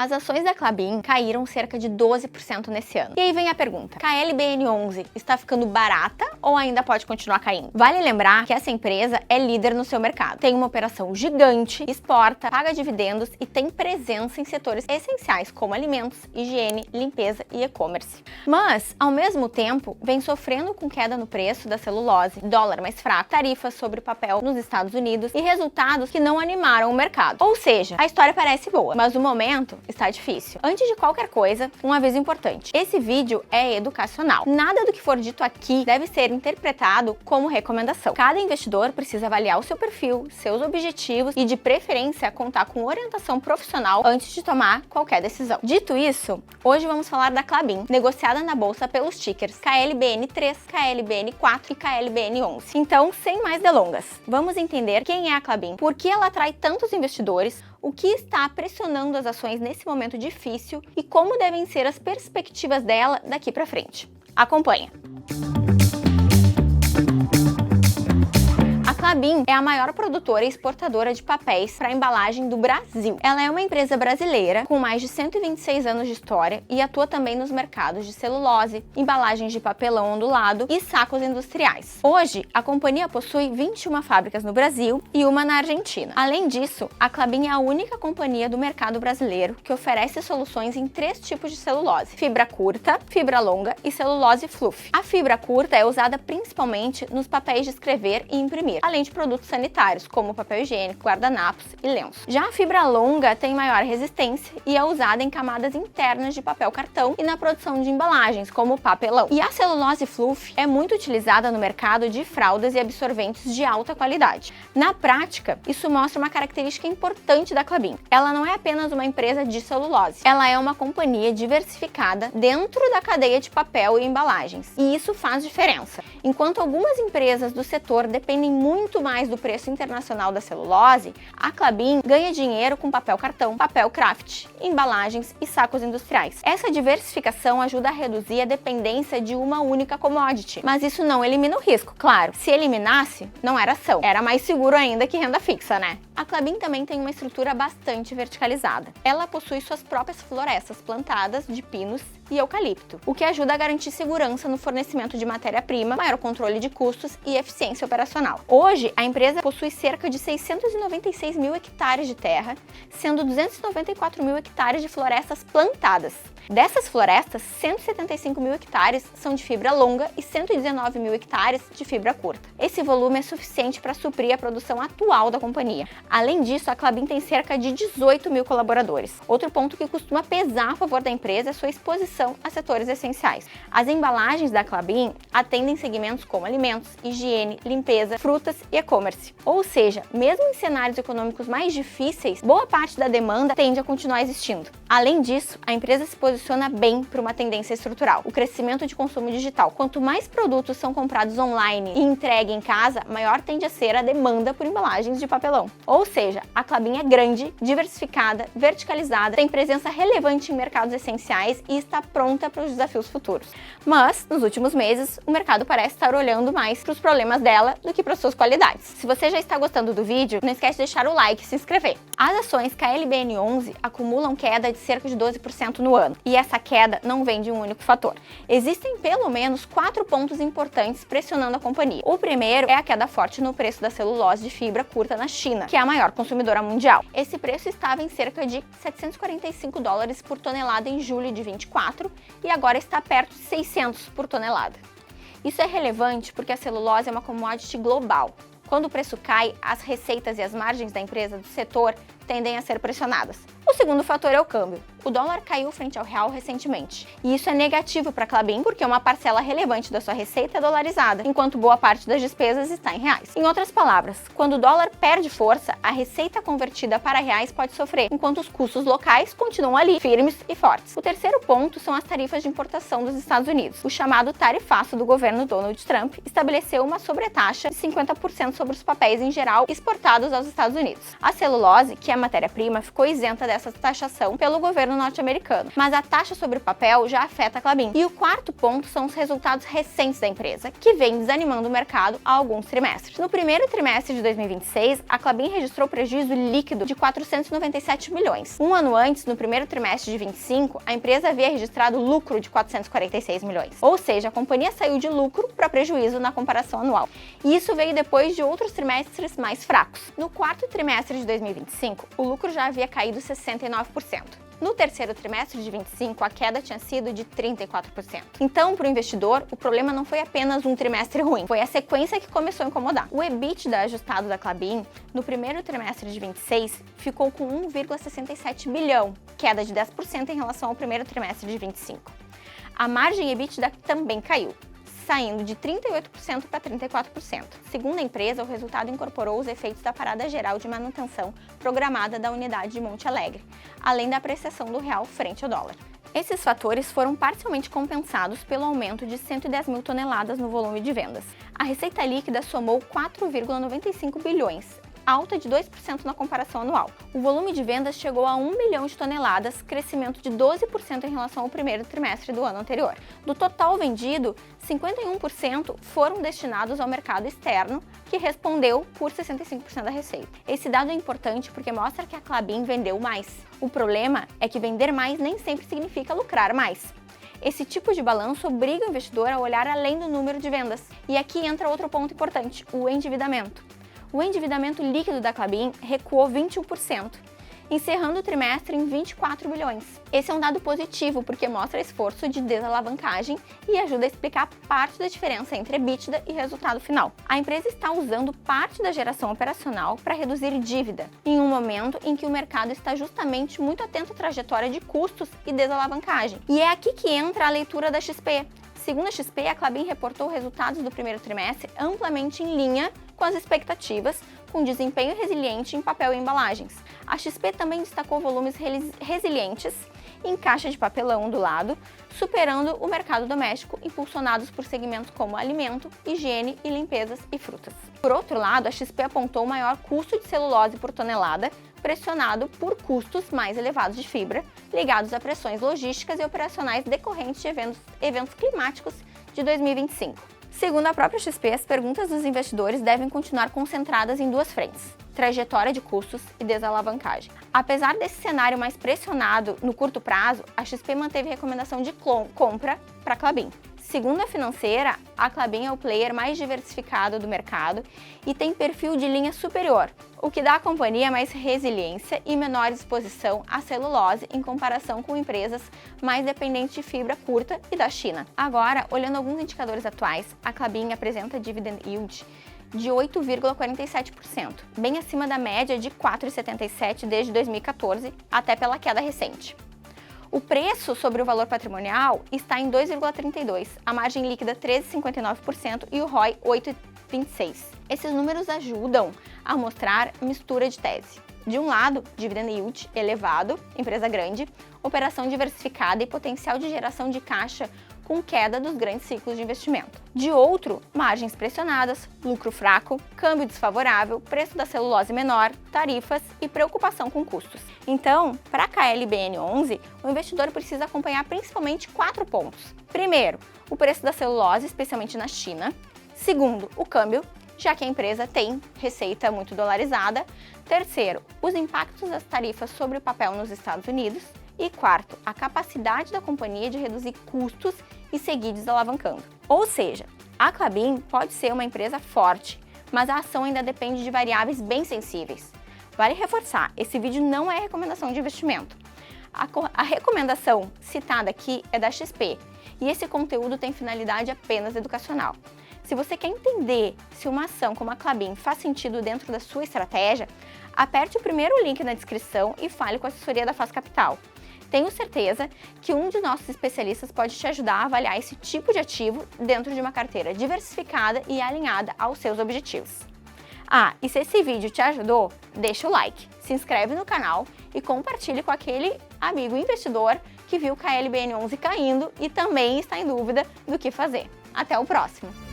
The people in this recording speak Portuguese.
As ações da Klabin caíram cerca de 12% nesse ano. E aí vem a pergunta: KLBN11 está ficando barata ou ainda pode continuar caindo? Vale lembrar que essa empresa é líder no seu mercado. Tem uma operação gigante, exporta, paga dividendos e tem presença em setores essenciais como alimentos, higiene, limpeza e e-commerce. Mas, ao mesmo tempo, vem sofrendo com queda no preço da celulose, dólar mais fraco, tarifas sobre papel nos Estados Unidos e resultados que não animaram o mercado. Ou seja, a história parece boa, mas o momento está difícil. Antes de qualquer coisa, um aviso importante: esse vídeo é educacional. Nada do que for dito aqui deve ser interpretado como recomendação. Cada investidor precisa avaliar o seu perfil, seus objetivos e, de preferência, contar com orientação profissional antes de tomar qualquer decisão. Dito isso, hoje vamos falar da Klabin, negociada na bolsa pelos tickers KLBN3, KLBN4 e KLBN11. Então, sem mais delongas, vamos entender quem é a Klabin, por que ela atrai tantos investidores, o que está pressionando as ações nesse momento difícil e como devem ser as perspectivas dela daqui para frente. Acompanha! A Klabin é a maior produtora e exportadora de papéis para embalagem do Brasil. Ela é uma empresa brasileira com mais de 126 anos de história e atua também nos mercados de celulose, embalagens de papelão ondulado e sacos industriais. Hoje, a companhia possui 21 fábricas no Brasil e uma na Argentina. Além disso, a Klabin é a única companhia do mercado brasileiro que oferece soluções em 3 tipos de celulose: fibra curta, fibra longa e celulose fluff. A fibra curta é usada principalmente nos papéis de escrever e imprimir, além de produtos sanitários, como papel higiênico, guardanapos e lenços. Já a fibra longa tem maior resistência e é usada em camadas internas de papel cartão e na produção de embalagens, como papelão. E a celulose fluff é muito utilizada no mercado de fraldas e absorventes de alta qualidade. Na prática, isso mostra uma característica importante da Klabin: ela não é apenas uma empresa de celulose, ela é uma companhia diversificada dentro da cadeia de papel e embalagens. E isso faz diferença. Enquanto algumas empresas do setor dependem muito mais do preço internacional da celulose, a Klabin ganha dinheiro com papel cartão, papel craft, embalagens e sacos industriais. Essa diversificação ajuda a reduzir a dependência de uma única commodity, mas isso não elimina o risco, claro. Se eliminasse, não era ação, era mais seguro ainda que renda fixa, né? A Klabin também tem uma estrutura bastante verticalizada. Ela possui suas próprias florestas plantadas de pinos e eucalipto, o que ajuda a garantir segurança no fornecimento de matéria-prima, maior controle de custos e eficiência operacional. Hoje, a empresa possui cerca de 696 mil hectares de terra, sendo 294 mil hectares de florestas plantadas. Dessas florestas, 175 mil hectares são de fibra longa e 119 mil hectares de fibra curta. Esse volume é suficiente para suprir a produção atual da companhia. Além disso, a Klabin tem cerca de 18 mil colaboradores. Outro ponto que costuma pesar a favor da empresa é sua exposição a setores essenciais. As embalagens da Klabin atendem segmentos como alimentos, higiene, limpeza, frutas e e-commerce. Ou seja, mesmo em cenários econômicos mais difíceis, boa parte da demanda tende a continuar existindo. Além disso, a empresa se posiciona bem para uma tendência estrutural: o crescimento de consumo digital. Quanto mais produtos são comprados online e entregue em casa, maior tende a ser a demanda por embalagens de papelão. Ou seja, a Klabin é grande, diversificada, verticalizada, tem presença relevante em mercados essenciais e está pronta para os desafios futuros. Mas, nos últimos meses, o mercado parece estar olhando mais para os problemas dela do que para suas qualidades. Se você já está gostando do vídeo, não esquece de deixar o like e se inscrever. As ações KLBN11 acumulam queda de cerca de 12% no ano, e essa queda não vem de um único fator. Existem pelo menos 4 pontos importantes pressionando a companhia. O primeiro é a queda forte no preço da celulose de fibra curta na China, que é a maior consumidora mundial. Esse preço estava em cerca de 745 dólares por tonelada em julho de 24 e agora está perto de 600 por tonelada. Isso é relevante porque a celulose é uma commodity global. Quando o preço cai, as receitas e as margens da empresa do setor tendem a ser pressionadas. O segundo fator é o câmbio. O dólar caiu frente ao real recentemente, e isso é negativo para a Klabin porque uma parcela relevante da sua receita é dolarizada, enquanto boa parte das despesas está em reais. Em outras palavras, quando o dólar perde força, a receita convertida para reais pode sofrer, enquanto os custos locais continuam ali, firmes e fortes. O terceiro ponto são as tarifas de importação dos Estados Unidos. O chamado tarifaço do governo Donald Trump estabeleceu uma sobretaxa de 50% sobre os papéis em geral exportados aos Estados Unidos. A celulose, que é a matéria-prima, ficou isenta dessa dessa taxação pelo governo norte-americano, mas a taxa sobre o papel já afeta a Klabin. E o quarto ponto são os resultados recentes da empresa, que vem desanimando o mercado há alguns trimestres. No primeiro trimestre de 2026, a Klabin registrou prejuízo líquido de 497 milhões. Um ano antes, no primeiro trimestre de 25, a empresa havia registrado lucro de 446 milhões. Ou seja, a companhia saiu de lucro para prejuízo na comparação anual. E isso veio depois de outros trimestres mais fracos. No quarto trimestre de 2025, o lucro já havia caído 69%. No terceiro trimestre de 25, a queda tinha sido de 34%. Então, para o investidor, o problema não foi apenas um trimestre ruim, foi a sequência que começou a incomodar. O EBITDA ajustado da Klabin, no primeiro trimestre de 26, ficou com 1,67 bilhão, queda de 10% em relação ao primeiro trimestre de 25. A margem EBITDA também caiu, saindo de 38% para 34%. Segundo a empresa, o resultado incorporou os efeitos da parada geral de manutenção programada da unidade de Monte Alegre, além da apreciação do real frente ao dólar. Esses fatores foram parcialmente compensados pelo aumento de 110 mil toneladas no volume de vendas. A receita líquida somou 4,95 bilhões, alta de 2% na comparação anual. O volume de vendas chegou a 1 milhão de toneladas, crescimento de 12% em relação ao primeiro trimestre do ano anterior. Do total vendido, 51% foram destinados ao mercado externo, que respondeu por 65% da receita. Esse dado é importante porque mostra que a Klabin vendeu mais. O problema é que vender mais nem sempre significa lucrar mais. Esse tipo de balanço obriga o investidor a olhar além do número de vendas. E aqui entra outro ponto importante, o endividamento. O endividamento líquido da Klabin recuou 21%, encerrando o trimestre em 24 bilhões. Esse é um dado positivo porque mostra esforço de desalavancagem e ajuda a explicar parte da diferença entre EBITDA e resultado final. A empresa está usando parte da geração operacional para reduzir dívida, em um momento em que o mercado está justamente muito atento à trajetória de custos e desalavancagem. E é aqui que entra a leitura da XP. Segundo a XP, a Klabin reportou resultados do primeiro trimestre amplamente em linha com as expectativas, com desempenho resiliente em papel e embalagens. A XP também destacou volumes resilientes em caixa de papelão do lado, superando o mercado doméstico, impulsionados por segmentos como alimento, higiene e limpezas e frutas. Por outro lado, a XP apontou o maior custo de celulose por tonelada, pressionado por custos mais elevados de fibra, ligados a pressões logísticas e operacionais decorrentes de eventos climáticos de 2025. Segundo a própria XP, as perguntas dos investidores devem continuar concentradas em duas frentes: trajetória de custos e desalavancagem. Apesar desse cenário mais pressionado no curto prazo, a XP manteve recomendação de compra para a Klabin. Segundo a financeira, a Klabin é o player mais diversificado do mercado e tem perfil de linha superior, o que dá à companhia mais resiliência e menor exposição à celulose em comparação com empresas mais dependentes de fibra curta e da China. Agora, olhando alguns indicadores atuais, a Klabin apresenta dividend yield de 8,47%, bem acima da média de 4,77% desde 2014, até pela queda recente. O preço sobre o valor patrimonial está em 2,32%, a margem líquida 13,59% e o ROI 8,26%. Esses números ajudam a mostrar mistura de tese. De um lado, dividend yield elevado, empresa grande, operação diversificada e potencial de geração de caixa com queda dos grandes ciclos de investimento. De outro, margens pressionadas, lucro fraco, câmbio desfavorável, preço da celulose menor, tarifas e preocupação com custos. Então, para a KLBN11, o investidor precisa acompanhar principalmente 4 pontos. Primeiro, o preço da celulose, especialmente na China. Segundo, o câmbio, já que a empresa tem receita muito dolarizada. Terceiro, os impactos das tarifas sobre o papel nos Estados Unidos. E quarto, a capacidade da companhia de reduzir custos e seguir desalavancando. Ou seja, a Klabin pode ser uma empresa forte, mas a ação ainda depende de variáveis bem sensíveis. Vale reforçar, esse vídeo não é recomendação de investimento. A recomendação citada aqui é da XP e esse conteúdo tem finalidade apenas educacional. Se você quer entender se uma ação como a Klabin faz sentido dentro da sua estratégia, aperte o primeiro link na descrição e fale com a assessoria da Faz Capital. Tenho certeza que um de nossos especialistas pode te ajudar a avaliar esse tipo de ativo dentro de uma carteira diversificada e alinhada aos seus objetivos. E se esse vídeo te ajudou, deixa o like, se inscreve no canal e compartilhe com aquele amigo investidor que viu o KLBN11 caindo e também está em dúvida do que fazer. Até o próximo!